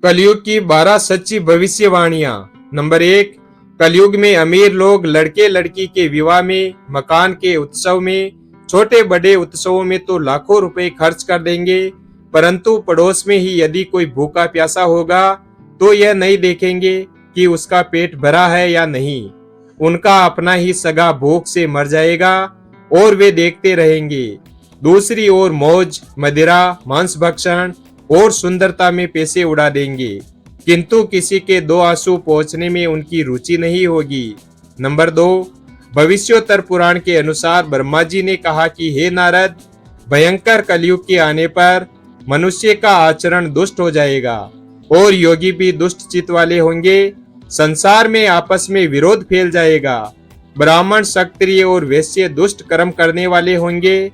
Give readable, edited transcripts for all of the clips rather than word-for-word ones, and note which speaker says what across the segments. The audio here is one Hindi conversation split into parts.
Speaker 1: कलयुग की 12 सच्ची भविष्यवाणियां। नंबर 1, कलयुग में अमीर लोग लड़के लड़की के विवाह में, मकान के उत्सव में, छोटे बड़े उत्सवों में तो लाखों रुपए खर्च कर देंगे, परंतु पड़ोस में ही यदि कोई भूखा प्यासा होगा तो यह नहीं देखेंगे कि उसका पेट भरा है या नहीं। उनका अपना ही सगा भूख से मर जाएगा और वे देखते रहेंगे। दूसरी ओर मौज, मदिरा, मांस भक्षण और सुंदरता में पैसे उड़ा देंगे, किंतु किसी के दो आंसू पहुंचने में उनकी रुचि नहीं होगी। नंबर 2, भविष्योत्तर पुराण के अनुसार ब्रह्मा जी ने कहा कि हे नारद, भयंकर कलयुग के आने पर मनुष्य का आचरण दुष्ट हो जाएगा और योगी भी दुष्ट चित्त वाले होंगे। संसार में आपस में विरोध फैल जाएगा। ब्राह्मण, क्षत्रिय और वैश्य दुष्ट कर्म करने वाले होंगे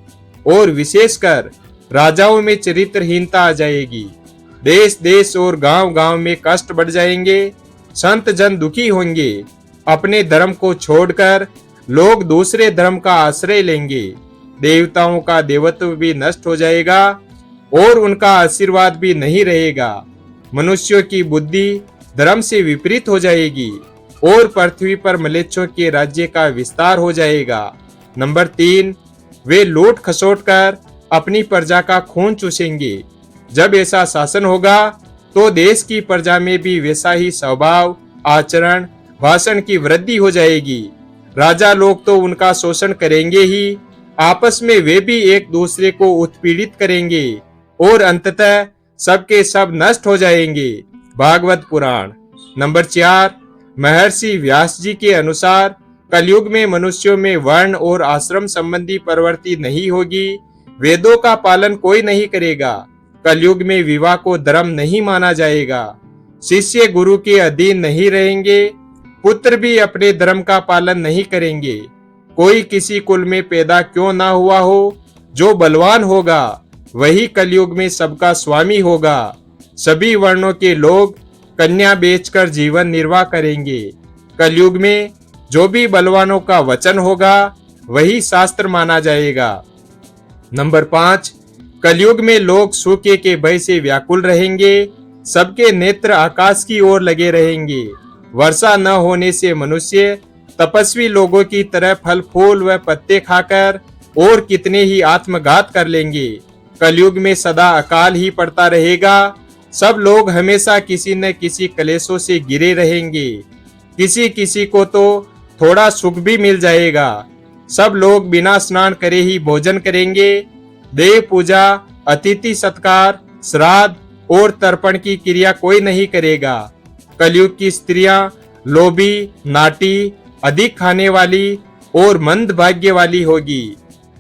Speaker 1: और विशेषकर राजाओं में चरित्रहीनता आ जाएगी। देश देश और गांव गांव में कष्ट बढ़ जाएंगे। संत जन दुखी होंगे। अपने धर्म को छोड़कर लोग दूसरे धर्म का आश्रय लेंगे। देवताओं का देवत्व भी नष्ट हो जाएगा और उनका आशीर्वाद भी नहीं रहेगा। मनुष्यों की बुद्धि धर्म से विपरीत हो जाएगी और पृथ्वी पर म्लेच्छों के राज्य का विस्तार हो जाएगा। नंबर 3, वे लूट खसोट कर अपनी प्रजा का खून चूसेंगे। जब ऐसा शासन होगा तो देश की प्रजा में भी वैसा ही स्वभाव, आचरण, भाषण की वृद्धि हो जाएगी। राजा लोग तो उनका शोषण करेंगे ही, आपस में वे भी एक दूसरे को उत्पीड़ित करेंगे और अंततः सबके सब नष्ट हो जाएंगे। भागवत पुराण। नंबर 4, महर्षि व्यास जी के अनुसार कलयुग में मनुष्यों में वर्ण और आश्रम संबंधी प्रवृत्ति नहीं होगी। वेदों का पालन कोई नहीं करेगा। कलयुग में विवाह को धर्म नहीं माना जाएगा। शिष्य गुरु के अधीन नहीं रहेंगे। पुत्र भी अपने धर्म का पालन नहीं करेंगे। कोई किसी कुल में पैदा क्यों ना हुआ हो, जो बलवान होगा वही कलयुग में सबका स्वामी होगा। सभी वर्णों के लोग कन्या बेचकर जीवन निर्वाह करेंगे। कलयुग में जो भी बलवानों का वचन होगा वही शास्त्र माना जाएगा। नंबर 5, कलयुग में लोग सूखे के भय से व्याकुल रहेंगे। सबके नेत्र आकाश की ओर लगे रहेंगे। वर्षा न होने से मनुष्य तपस्वी लोगों की तरह फल फूल व पत्ते खाकर और कितने ही आत्मघात कर लेंगे। कलयुग में सदा अकाल ही पड़ता रहेगा। सब लोग हमेशा किसी न किसी क्लेशों से घिरे रहेंगे। किसी किसी को तो थोड़ा सुख भी मिल जाएगा। सब लोग बिना स्नान करे ही भोजन करेंगे। देव पूजा, अतिथि सत्कार, श्राद्ध और तर्पण की क्रिया कोई नहीं करेगा। कलयुग की स्त्रियां लोभी, नाटी, अधिक खाने वाली और मंद भाग्य वाली होगी।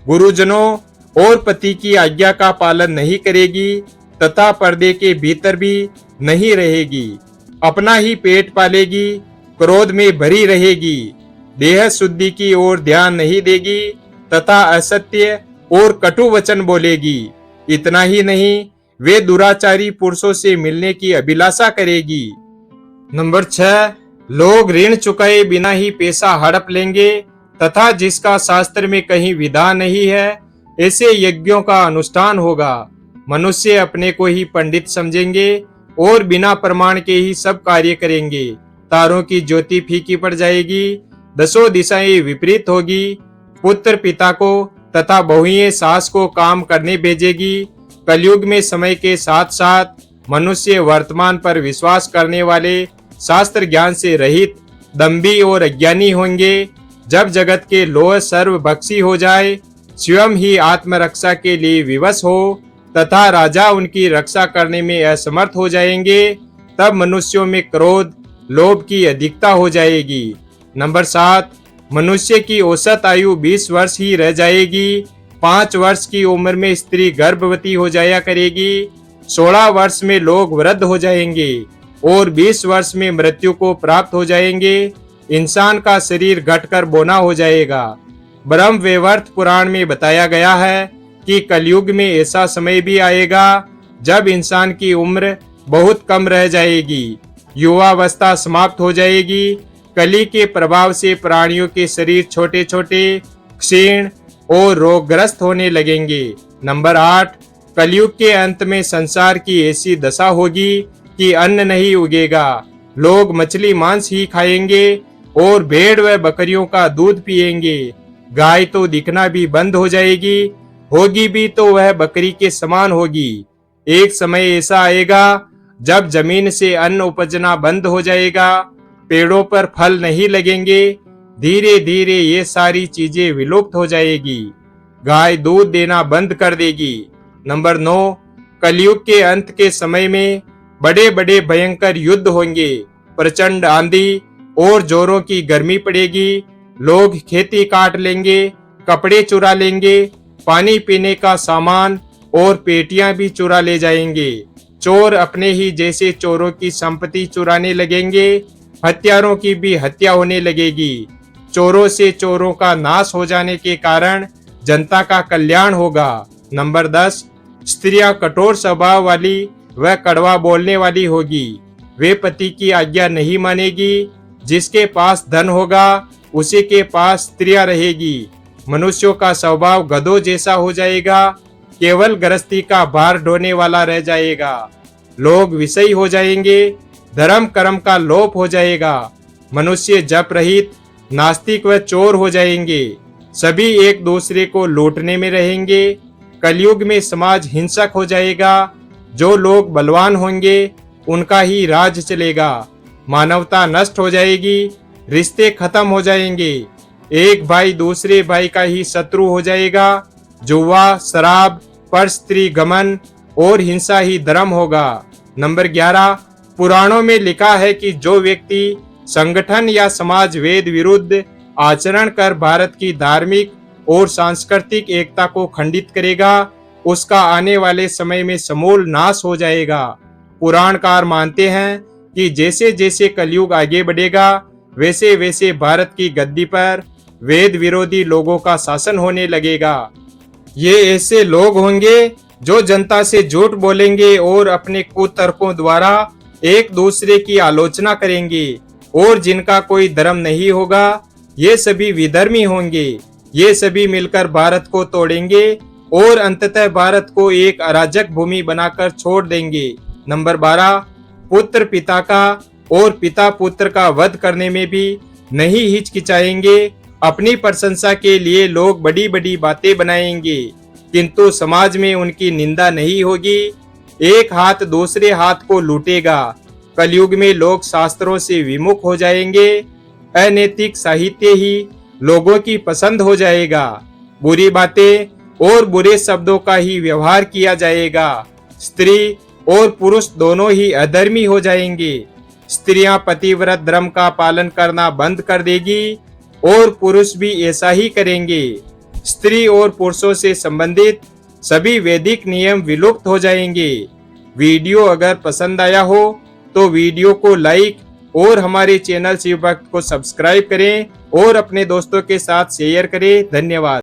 Speaker 1: गुरुजनों और पति की आज्ञा का पालन नहीं करेगी तथा पर्दे के भीतर भी नहीं रहेगी। अपना ही पेट पालेगी, क्रोध में भरी रहेगी, देह शुद्धि की ओर ध्यान नहीं देगी तथा असत्य और कटु वचन बोलेगी। इतना ही नहीं, वे दुराचारी पुरुषों से मिलने की अभिलाषा करेगी। नंबर 6, लोग ऋण चुकाए बिना ही पैसा हड़प लेंगे तथा जिसका शास्त्र में कहीं विधान नहीं है ऐसे यज्ञों का अनुष्ठान होगा। मनुष्य अपने को ही पंडित समझेंगे और बिना प्रमाण के ही सब कार्य करेंगे। तारों की ज्योति फीकी पड़ जाएगी। दसों दिशाएं विपरीत होगी। पुत्र पिता को तथा बहुएं सास को काम करने भेजेगी। कलयुग में समय के साथ साथ मनुष्य वर्तमान पर विश्वास करने वाले, शास्त्र ज्ञान से रहित, दंभी और अज्ञानी होंगे। जब जगत के लोह सर्वभक्षी हो जाए, स्वयं ही आत्मरक्षा के लिए विवश हो तथा राजा उनकी रक्षा करने में असमर्थ हो जाएंगे, तब मनुष्यों में क्रोध, लोभ की अधिकता हो जाएगी। नंबर 7, मनुष्य की औसत आयु 20 वर्ष ही रह जाएगी। 5 वर्ष की उम्र में स्त्री गर्भवती हो जाया करेगी। 16 वर्ष में लोग वृद्ध हो जाएंगे और 20 वर्ष में मृत्यु को प्राप्त हो जाएंगे। इंसान का शरीर घटकर बौना हो जाएगा। ब्रह्म वैवर्त पुराण में बताया गया है कि कलयुग में ऐसा समय भी आएगा जब इंसान की उम्र बहुत कम रह जाएगी। युवावस्था समाप्त हो जाएगी। कली के प्रभाव से प्राणियों के शरीर छोटे छोटे, क्षीण और रोगग्रस्त होने लगेंगे। नंबर 8, कलयुग के अंत में संसार की ऐसी दशा होगी कि अन्न नहीं उगेगा। लोग मछली मांस ही खाएंगे और भेड़ व बकरियों का दूध पिएंगे। गाय तो दिखना भी बंद हो जाएगी, होगी भी तो वह बकरी के समान होगी। एक समय ऐसा आएगा जब जमीन से अन्न उपजना बंद हो जाएगा, पेड़ों पर फल नहीं लगेंगे। धीरे धीरे ये सारी चीजें विलुप्त हो जाएगी। गाय दूध देना बंद कर देगी। नंबर 9, कलयुग के अंत के समय में बड़े बड़े भयंकर युद्ध होंगे। प्रचंड आंधी और जोरों की गर्मी पड़ेगी। लोग खेती काट लेंगे, कपड़े चुरा लेंगे, पानी पीने का सामान और पेटियां भी चुरा ले जाएंगे। चोर अपने ही जैसे चोरों की संपत्ति चुराने लगेंगे। हत्यारों की भी हत्या होने लगेगी। चोरों से चोरों का नाश हो जाने के कारण जनता का कल्याण होगा। नंबर 10, स्त्रियां कठोर स्वभाव वाली व कड़वा बोलने वाली होगी। वे पति की आज्ञा नहीं मानेगी। जिसके पास धन होगा उसी के पास स्त्रियां रहेगी। मनुष्यों का स्वभाव गधों जैसा हो जाएगा। केवल गृहस्थी का भार ढोने वाला रह जाएगा। लोग विषयी हो जाएंगे। धर्म कर्म का लोप हो जाएगा। मनुष्य जप रहित, नास्तिक व चोर हो जाएंगे। सभी एक दूसरे को लूटने में रहेंगे। कलयुग में समाज हिंसक हो जाएगा। जो लोग बलवान होंगे उनका ही राज चलेगा। मानवता नष्ट हो जाएगी। रिश्ते खत्म हो जाएंगे। एक भाई दूसरे भाई का ही शत्रु हो जाएगा। जुआ, शराब, पर स्त्री गमन और हिंसा ही धर्म होगा। नंबर 11, पुराणों में लिखा है कि जो व्यक्ति संगठन या समाज वेद विरुद्ध आचरण कर भारत की धार्मिक और सांस्कृतिक एकता को खंडित करेगा, उसका आने वाले समय में समूल नाश हो जाएगा। पुराणकार मानते हैं कि जैसे जैसे कलयुग आगे बढ़ेगा वैसे वैसे भारत की गद्दी पर वेद विरोधी लोगों का शासन होने लगेगा। ये ऐसे लोग होंगे जो जनता से झूठ बोलेंगे और अपने कुतर्कों द्वारा एक दूसरे की आलोचना करेंगे और जिनका कोई धर्म नहीं होगा ये सभी विधर्मी होंगे। ये सभी मिलकर भारत को तोड़ेंगे और अंततः भारत को एक अराजक भूमि बनाकर छोड़ देंगे। नंबर 12, पुत्र पिता का और पिता पुत्र का वध करने में भी नहीं हिचकिचाएंगे। अपनी प्रशंसा के लिए लोग बड़ी बड़ी बातें बनाएंगे किंतु समाज में उनकी निंदा नहीं होगी। एक हाथ दूसरे हाथ को लूटेगा। कलयुग में लोग शास्त्रों से विमुख हो जाएंगे। अनैतिक साहित्य ही लोगों की पसंद हो जाएगा। बुरी बातें और बुरे शब्दों का ही व्यवहार किया जाएगा। स्त्री और पुरुष दोनों ही अधर्मी हो जाएंगे। स्त्रियां पतिव्रत धर्म का पालन करना बंद कर देगी और पुरुष भी ऐसा ही करेंगे। स्त्री और पुरुषों से संबंधित सभी वैदिक नियम विलुप्त हो जाएंगे। वीडियो अगर पसंद आया हो तो वीडियो को लाइक और हमारे चैनल शिव भक्त को सब्सक्राइब करें और अपने दोस्तों के साथ शेयर करें। धन्यवाद।